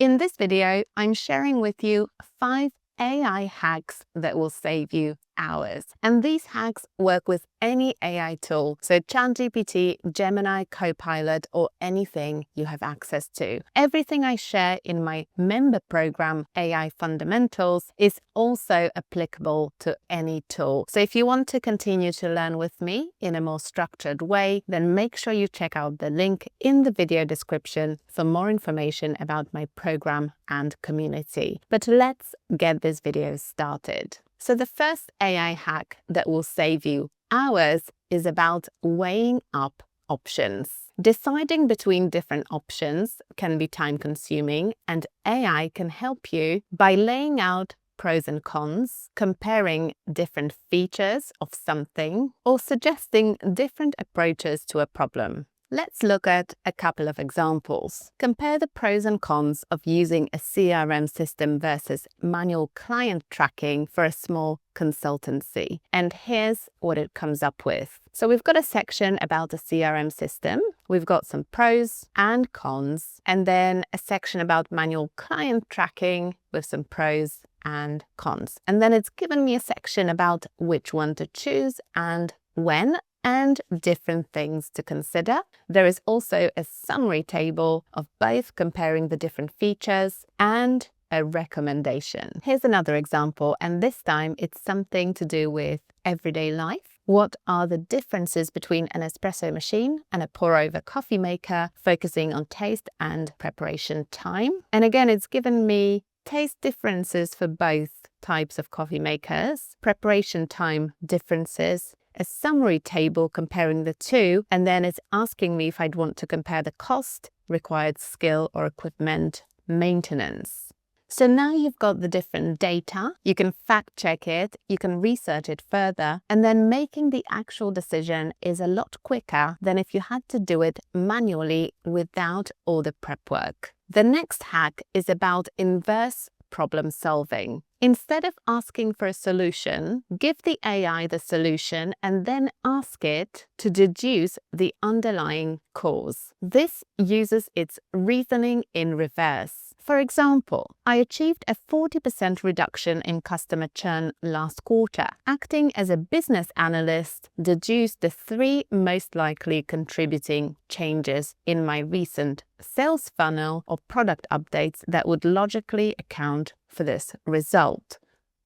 In this video, I'm sharing with you 5 AI hacks that will save you hours. And these hacks work with any AI tool, so ChatGPT, Gemini, Copilot, or anything you have access to. Everything I share in my member program, AI Fundamentals, is also applicable to any tool. So if you want to continue to learn with me in a more structured way, then make sure you check out the link in the video description for more information about my program and community. But let's get this video started. So the first AI hack that will save you hours is about weighing up options. Deciding between different options can be time-consuming, and AI can help you by laying out pros and cons, comparing different features of something, or suggesting different approaches to a problem. Let's look at a couple of examples. Compare the pros and cons of using a CRM system versus manual client tracking for a small consultancy. And here's what it comes up with. So we've got a section about the CRM system. We've got some pros and cons, and then a section about manual client tracking with some pros and cons. And then it's given me a section about which one to choose and when, and different things to consider. There is also a summary table of both comparing the different features and a recommendation. Here's another example, and this time it's something to do with everyday life. What are the differences between an espresso machine and a pour-over coffee maker, focusing on taste and preparation time? And again, it's given me taste differences for both types of coffee makers, preparation time differences, a summary table comparing the two, and then it's asking me if I'd want to compare the cost, required skill or equipment, maintenance. So now you've got the different data, you can fact check it, you can research it further, and then making the actual decision is a lot quicker than if you had to do it manually without all the prep work. The next hack is about inverse problem solving. Instead of asking for a solution, give the AI the solution and then ask it to deduce the underlying cause. This uses its reasoning in reverse. For example, I achieved a 40% reduction in customer churn last quarter. Acting as a business analyst, deduced the 3 most likely contributing changes in my recent sales funnel or product updates that would logically account for this result.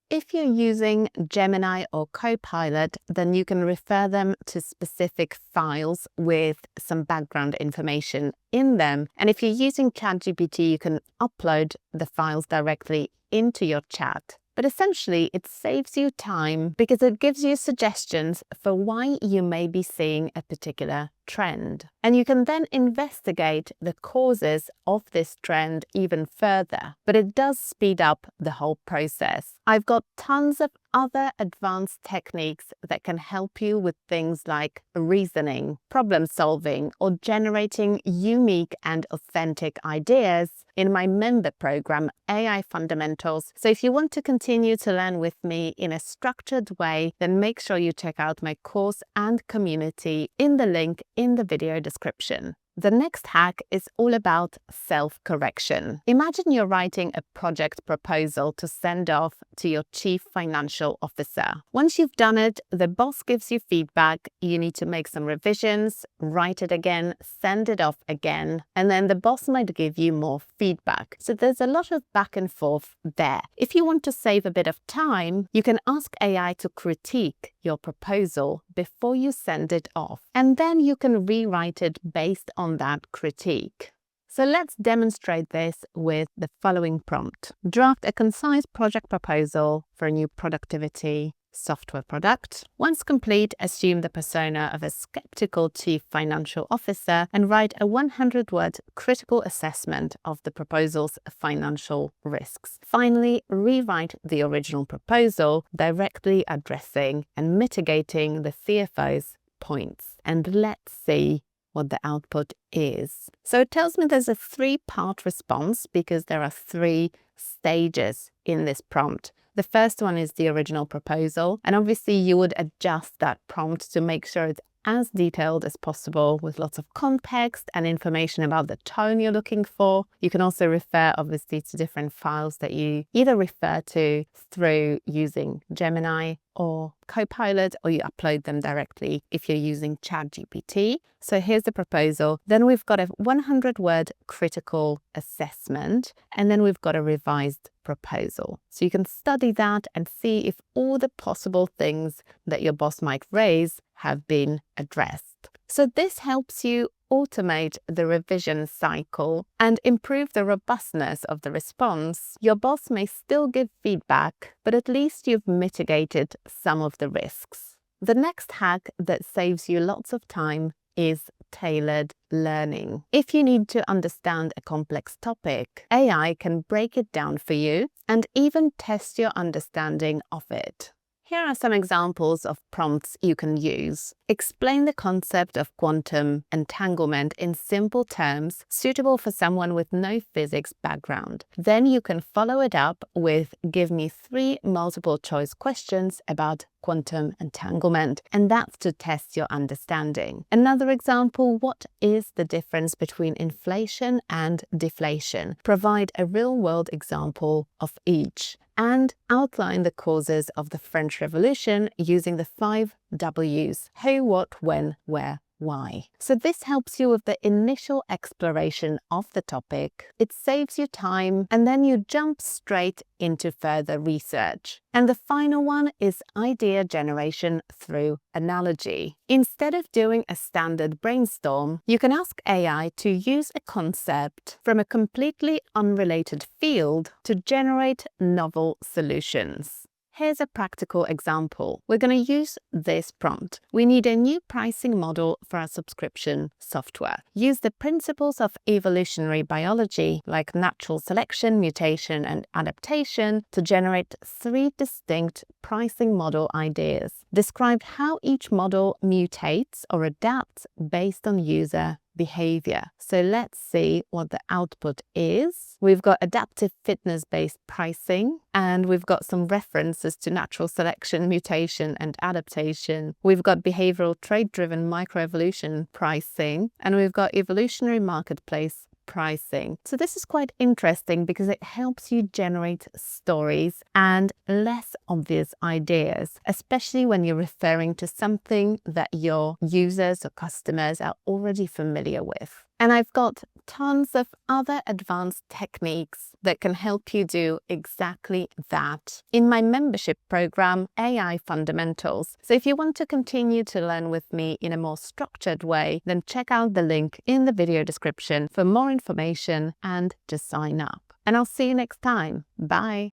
If you're using Gemini or Copilot, then you can refer them to specific files with some background information in them. And if you're using ChatGPT, you can upload the files directly into your chat. But essentially, it saves you time because it gives you suggestions for why you may be seeing a particular trend. And you can then investigate the causes of this trend even further, but it does speed up the whole process. I've got tons of other advanced techniques that can help you with things like reasoning, problem solving, or generating unique and authentic ideas in my member program, AI Fundamentals. So if you want to continue to learn with me in a structured way, then make sure you check out my course and community in the link in the video description. The next hack is all about self-correction. Imagine you're writing a project proposal to send off to your chief financial officer. Once you've done it, the boss gives you feedback, you need to make some revisions, write it again, send it off again, and then the boss might give you more feedback. So there's a lot of back and forth there. If you want to save a bit of time, you can ask AI to critique your proposal before you send it off, and then you can rewrite it based on that critique. So let's demonstrate this with the following prompt. Draft a concise project proposal for a new productivity software product. Once complete, assume the persona of a skeptical chief financial officer and write a 100-word critical assessment of the proposal's financial risks. Finally, rewrite the original proposal, directly addressing and mitigating the CFO's points. And let's see what the output is. So it tells me there's a 3-part response because there are 3 stages in this prompt. The first one is the original proposal, and obviously you would adjust that prompt to make sure it's as detailed as possible with lots of context and information about the tone you're looking for. You can also refer obviously to different files that you either refer to through using Gemini or Copilot, or you upload them directly if you're using ChatGPT. So here's the proposal. Then we've got a 100-word critical assessment, and then we've got a revised proposal. So you can study that and see if all the possible things that your boss might raise have been addressed. So this helps you automate the revision cycle and improve the robustness of the response. Your boss may still give feedback, but at least you've mitigated some of the risks. The next hack that saves you lots of time is tailored learning. If you need to understand a complex topic, AI can break it down for you and even test your understanding of it. Here are some examples of prompts you can use. Explain the concept of quantum entanglement in simple terms suitable for someone with no physics background. Then you can follow it up with give me 3 multiple choice questions about quantum entanglement, and that's to test your understanding. Another example, what is the difference between inflation and deflation? Provide a real-world example of each and outline the causes of the French Revolution using the 5 W's: who, what, when, where, why. So this helps you with the initial exploration of the topic. It saves you time, and then you jump straight into further research. And the final one is idea generation through analogy. Instead of doing a standard brainstorm, you can ask AI to use a concept from a completely unrelated field to generate novel solutions. Here's a practical example. We're going to use this prompt. We need a new pricing model for our subscription software. Use the principles of evolutionary biology, like natural selection, mutation, and adaptation, to generate 3 distinct pricing model ideas. Describe how each model mutates or adapts based on user behavior. So let's see what the output is. We've got adaptive fitness-based pricing, and we've got some references to natural selection, mutation, and adaptation. We've got behavioral trait-driven microevolution pricing, and we've got evolutionary marketplace pricing. So this is quite interesting because it helps you generate stories and less obvious ideas, especially when you're referring to something that your users or customers are already familiar with. And I've got tons of other advanced techniques that can help you do exactly that in my membership program, AI Fundamentals. So if you want to continue to learn with me in a more structured way, then check out the link in the video description for more information and to sign up. And I'll see you next time. Bye.